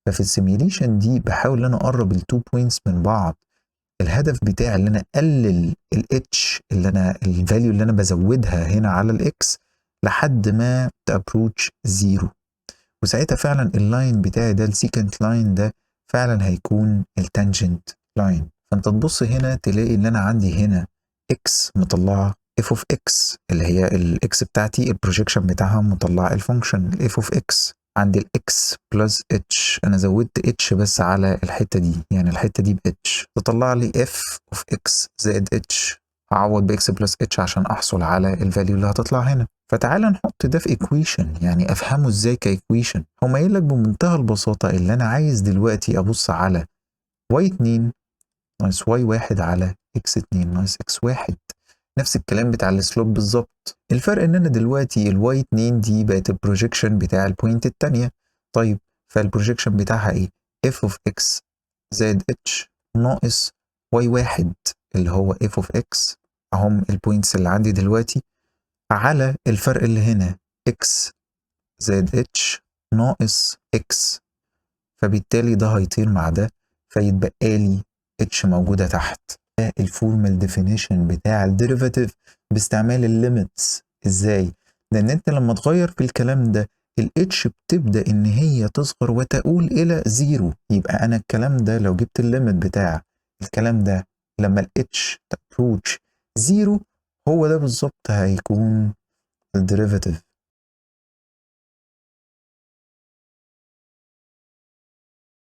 ففي السيميوليشن دي بحاول ان انا اقرب التو بوينتس من بعض. الهدف بتاعي ان انا اقلل الاتش اللي انا الفاليو اللي انا بزودها هنا على الاكس لحد ما تابروتش زيرو، وساعتها فعلا اللاين بتاعي ده السيكنت لاين ده فعلا هيكون التانجنت لاين. فانت تبص هنا تلاقي ان انا عندي هنا اكس مطلعه اف اوف اكس اللي هي الاكس بتاعتي البروجيكشن بتاعها مطلعه الفانكشن الاف اوف اكس. عندي الاكس بلس اتش، انا زودت اتش بس على الحته دي، يعني الحته دي باتش تطلع لي اف اوف اكس زائد اتش، هعوض باكس بلس اتش عشان احصل على الفاليو اللي هتطلع هنا. فتعالى نحط ده في ايكويشن، يعني افهمه ازاي كايكويشن. هو قايل لك بمنتهى البساطه اللي انا عايز دلوقتي ابص على y2 ناقص y1 على x2 ناقص x1، نفس الكلام بتاع السلوب بالظبط. الفرق ان انا دلوقتي الواي 2 دي بقت البروجيكشن بتاع البوينت الثانيه. طيب فالبروجيكشن بتاعها ايه؟ اف اوف اكس زائد اتش ناقص واي 1 اللي هو اف اوف اكس، اهم البوينتس اللي عندي دلوقتي، على الفرق اللي هنا اكس زائد اتش ناقص اكس. فبالتالي ده هيطير مع ده، فيتبقى لي اتش موجوده تحت. الفورمال ديفينيشن بتاع الديريفاتيف باستعمال الليميتس. ازاي؟ لان انت لما تغير في الكلام ده الاتش بتبدا ان هي تصغر وتؤول الى زيرو. يبقى انا الكلام ده لو جبت الليميت بتاع الكلام ده لما الاتش تابروتش زيرو، هو ده بالظبط هيكون الديريفاتيف